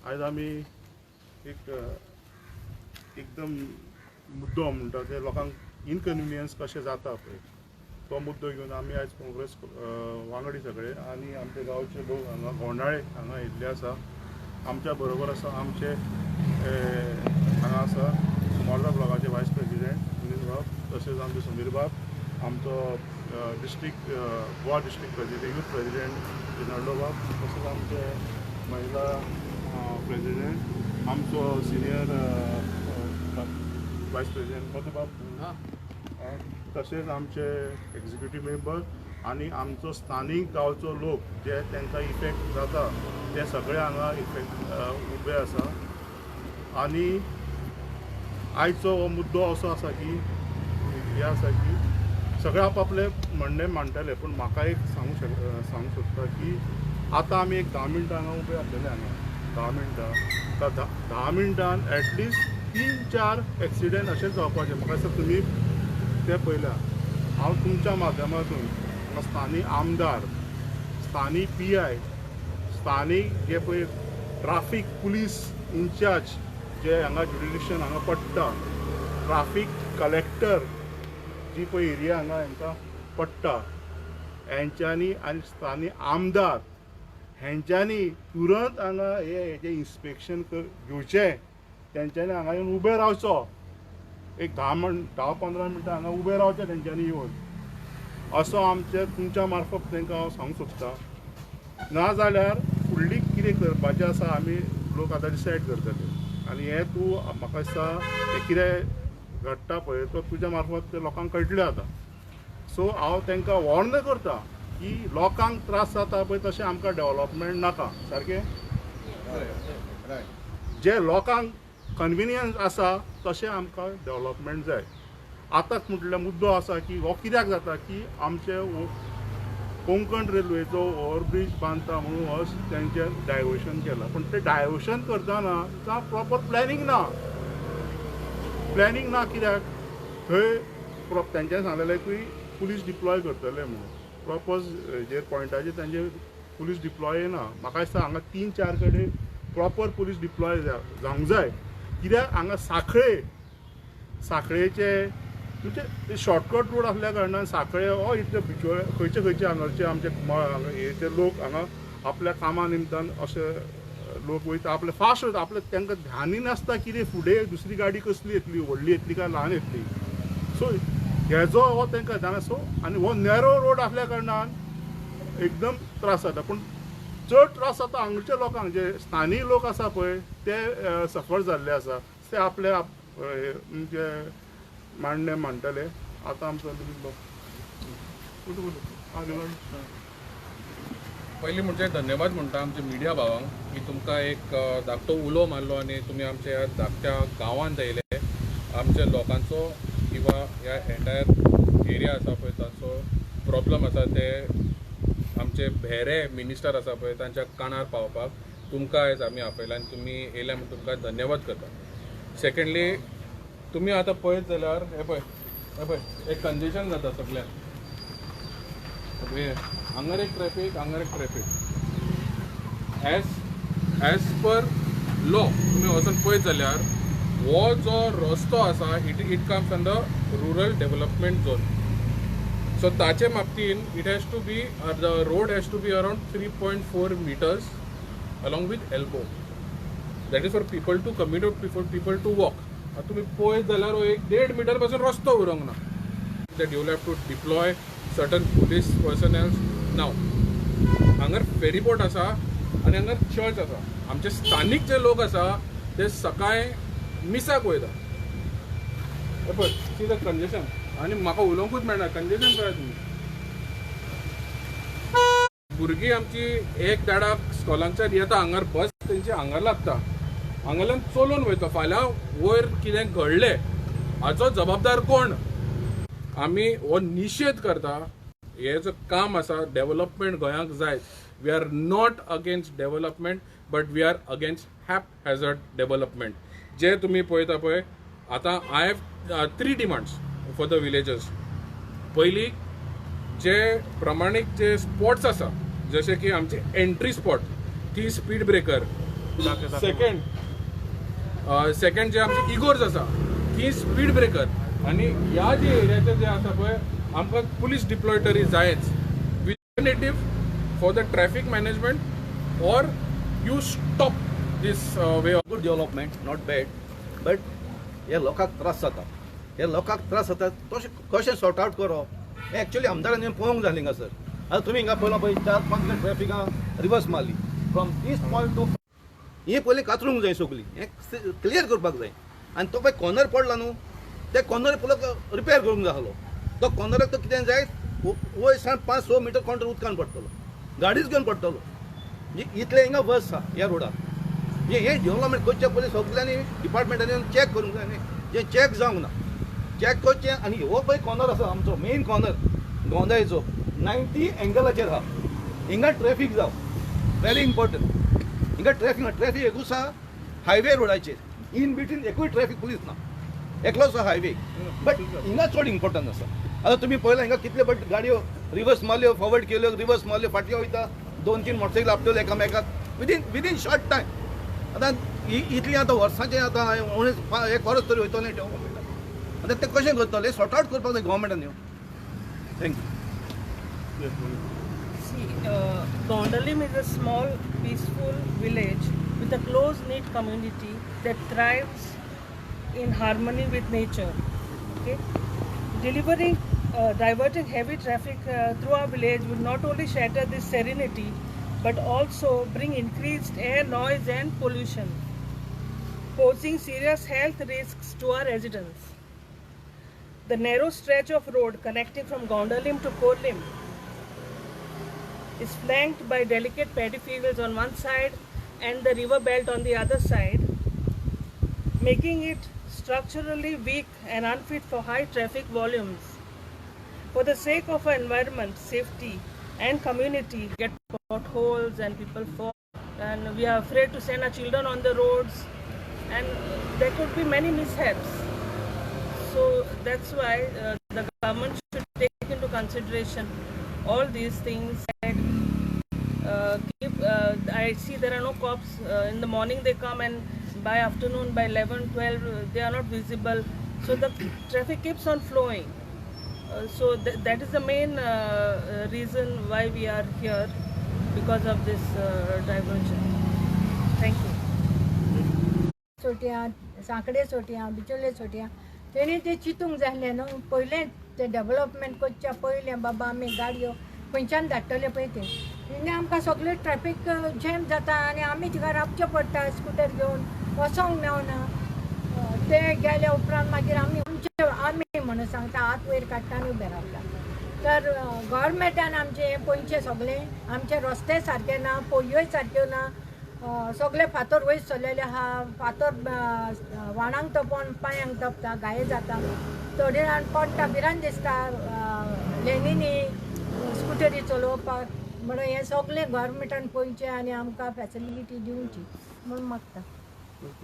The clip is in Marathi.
आज आमी एक एकदम मुद्दो म्हणटा ते लोकांक इनकन्विनियन्स कशें जाता पळय तो मुद्दो घेवन आमी आयज काँग्रेस वांगडी सगळे आनी आमचे गांवचे लोक हांगा गोंडाळे हांगा येयल्ले आसा. आमच्या बरोबर आसा आमचे हांगा आसा मोर्जा ब्लॉकाचे वायस प्रेसिडेंट सुनील बाब, तशेंच आमचे समीर बाब, आमचो district Goa district president youth president Rinaldo Bab, तशेंच आमचे महिला प्रेसिडेंट आमचो सिनियर वायस प्रेसिडेंट मधु बाब, तशेंच आमचे एक्झिक्युटीव मेंबर आनी आमचो स्थानीक गांवचो लोक जे तांकां इफेक्ट जाता ते सगळे हांगा उबे आसा. आनी आयचो हो मुद्दो असो आसा की हे आसा की सगळे आपआपले म्हणणें मांडटले, पूण म्हाका एक सांगूंक सोदता की आतां आमी एक 10 मिनटां हांगा उबे आसलेले हांगा 10 मिनटां, 10 मिनटान एटलिस्ट 3-4 एक्सिडेंट अशें जावपाचे. म्हाका दिसता तुमी ते पळयल्या. हांव तुमच्या माध्यमातून स्थानीक आमदार, स्थानीक PI, स्थानीक जे पळय ट्राफीक पुलीस इन्चार्ज जे हांगा ज्युडिशियन हांगा पडटा, ट्राफीक कलेक्टर जी पळय एरिया हांगा हांकां पडटा, हेंच्यांनी आनी स्थानीक आमदार हेंच्यांनी तुरंत हांगा हेजें इन्स्पेक्शन घेवचें. तेंच्यांनी हांगा येवन उबे रावचो, एक 10-15 मिनटां हांगा उबे रावचे तेंच्यांनी येवन, असो आमचे तुमच्या मार्फत तांकां हांव सांगूंक सोदतां. नाजाल्यार फुडली कितें करपाचें आसा आमी लोक आतां डिसायड करतले. आनी हें तूं म्हाका दिसता हें कितें घडटा पळय तो तुज्या मार्फत ते लोकांक कळटलें आतां. सो हांव तांकां वॉर्न करता की लोकांक त्रास जाता पळय तशें आमकां डेव्हलपमेंट नाका. सारकें? जे लोकांक कन्विनियन्स आसा तशें आमकां डेव्हलपमेंट जाय. आतांच म्हटल्यार मुद्दो आसा की हो कित्याक जाता की आमचे कोंकण रेल्वेचो ओवरब्रीज बांदता म्हणून हो तेंचें डायवर्शन केलां, पूण तें डायवर्शन करतना ताका प्रॉपर प्लॅनिंग ना. कित्याक थंय तेंच्यांनी सांगलेलें की पुलीस डिप्लॉय करतले म्हणून. प्रॉपर हेजेर पॉयंटाचेर तेंचे पुलीस डिप्लॉय ना. म्हाका दिसता हांगा 3-4 कडेन प्रॉपर पुलीस डिप्लॉय जावंक जाय. कित्याक हांगा साखळेचे म्हणजे शॉर्टकट रोड असल्या कारणान साखळे हो इतले भिचोळे खंयचे हांगाचे आमचे हेचे लोक हांगा आपल्या कामा निमतान अशे लोक वयता, आपले फास्ट वयता, आपले तांकां ध्यानूय नासता कितें फुडें दुसरी गाडी कसली येतली, व्हडली येतली काय ल्हान येतली. सो हेजो हो तांकां ध्यान. सो आनी हो नॅरो रोड असल्या कारणान एकदम त्रास जाता. पूण चड त्रास जाता हांगच्या लोकांक, जे स्थानीक लोक आसा पळय ते सफर जाल्ले आसा, ते आपले म्हणजे मांडणे मांडटले. आतां आमचो पयलीं म्हणजे धन्यवाद म्हणटा आमच्या मिडिया भावांक की तुमकां एक धाकटो उलो मारलो आनी तुमी आमच्या ह्या धाकट्या गांवांत येयले. आमच्या लोकांचो किंवा ह्या एंटायर एरिया आसा पळय तांचो प्रॉब्लम आसा ते आमचे भेरे मिनिस्टर आसा पळय तांच्या कानार पावपाक तुमकां आयज आमी आपयला आनी तुमी येयल्या म्हणून तुमकां धन्यवाद करता. सेकंडली तुमी आतां पळयत जाल्यार हे पळय एक कंजेशन जाता सगळ्याक. हांगर एक ट्रॅफीक, हांगर एक ट्रॅफीक. एज पर लॉ तुमी वचून पळयत जाल्यार हो जो रस्तो आसा it comes under rural development zone. So ताचे बाबतीन it has to be the road has to be around 3.4 meters along with elbow. That is for people to commute out, for people to walk. तुम्ही पळयत जाल्यार 1.5 meter पासून रस्तो उरोंक ना. That you will have to deploy certain police personnel. Now हांगर फेरीबोट आसा आनी हांगर चर्च आसा. आमचे स्थानीक जे लोक आसा ते सकाळीं मिसाक वयता. पळय सी द कंजेशन. आनी म्हाका उलोवंकूच मेळना कंजेशन पळय तुमी. भुरगीं आमची एक दाडाक स्कॉलांच्यान येता, हांगर बस तेंची हांगर लागता, हांगाल्यान चलून वयता. फाल्यां वयर कितें घडलें हाचो जबाबदार कोण? आमी हो निशेध करता. हे जो काम आसा डेव्हलपमेंट गोंयांक जाय. We are not against development but we are against hazard development. जे तुमी पळयता पळय आतां I have 3 demands for the villagers. पयली जे प्रमाणीक जे स्पॉट्स आसा जशे की आमचे एंट्री स्पॉट ती स्पीड ब्रेकर सेकंड जे आमचे इगोर्स आसा ही स्पीड ब्रेकर आनी ह्या जे एरियाचे जे आसा पळय आमकां पुलीस डिप्लॉय तरी जायच with for the traffic management or you stop this way of good development not bad but हे लोकांक त्रास जाता हे लोकांक त्रास जाता कशें सॉर्ट आवट करप हें एक्चुअली आमदारांनी पळोवंक जाय हिंगा सर आतां तुमी हिंगा पळयला पळय 4-5 ट्रॅफिकां रिवर्स मारली फ्रॉम दिस पॉयंट टू ही पयलीं कातरूंक जाय सगळी हें क्लियर करपाक जाय आनी तो पळय कॉर्नर पडला न्हू ते कॉर्नर पळय रिपेर करूंक जाय आसलो तो कॉर्नराक तो कितें जाय वयर सावन 5-6 मिटर कॉर्नर उदकान पडटलो गाडीच घेवन पडटलो म्हणजे इतले हिंगा बस आहा ह्या रोडार हे डेव्हलपमेंट करचे पयलीं सगळ्यांनी डिपार्टमेंटांनी चॅक करूंक जाय न्ही जें चॅक जावंक ना चॅक करचें आनी हो पळय कॉर्नर आसा आमचो मेन कॉर्नर गोंदायचो 90 एंगलाचेर आहा हिंगा ट्रॅफिक जावं व्हेरी इम्पॉर्टंट हिंगा ट्रॅफिक एकूच आहा हायवे रोडाचेर इन बिटवीन एकूय ट्रॅफिक पुलीस ना एकलोच आहा हायवे बट हिंगा चड इम्पॉर्टंट आसा आतां तुमी पळयला हिंगा कितले बट गाडयो रिवर्स मारल्यो फॉरवर्ड केल्यो रिवर्स मारल्यो फाटल्यो वयता 2-3 मोटरसायकल आपटल्यो एकामेकाक विदीन शॉर्ट टायम आतां इतली आतां वर्सांचे आतां एक वर्स तरी वयतलें डेव्हलपमेंटाक आतां ते कशें करतले सॉर्ट आवट करपाक जाय गव्हर्मेंटान येवन thank you See, Gondolim is a small, peaceful village with a close-knit community that thrives in harmony with nature. Okay, diverting heavy traffic through our village would not only shatter this serenity, but also bring increased air noise and pollution, posing serious health risks to our residents. The narrow stretch of road connecting from Gondolim to Kolim is flanked by delicate paddy fields on one side and the river belt on the other side, making it structurally weak and unfit for high traffic volumes. For the sake of our environment, safety and community, get potholes and people fall, and we are afraid to send our children on the roads, and there could be many mishaps. So that's why the government should take into consideration all these things. I see there are no cops. In the morning they come and by afternoon, by 11-12, they are not visible. So the traffic keeps on flowing. So that is the main reason why we are here, because of this diversion. Thank you. सोट्या सांकडे सोट्या बिचोले सोट्या तेणी ते चिंतूंक जाय न्हू पयलें ते डेव्हलपमेंट करच्या पयलें बाबा आमी गाडयो खंयच्यान धाडटले पळय ते तेणी आमकां सगळे ट्रॅफिक जॅम जाता आनी आमी थिंगा रावचें पडटा स्कुटर घेवन वसोंक मेळना ते गेल्या उपरांत मागीर आमी म्हणून सांगता हात वयर काडटा आनी उबे रावता तर गव्हर्मेंटान आमचें पयशे सगळें आमचे रस्ते सारके ना पोलयोय सारक्यो ना सगळे फातर वयर सरलेले आहा फातर वाणांक तपोवन पांयांक तपता घाये जाता थोडे जाण पडटा भिरांत दिसता लेनीनी स्कुटरी चलोवपाक म्हणून हें सगळें गव्हर्मेंटान पयशे आनी आमकां फॅसिलिटी दिवची म्हूण मागता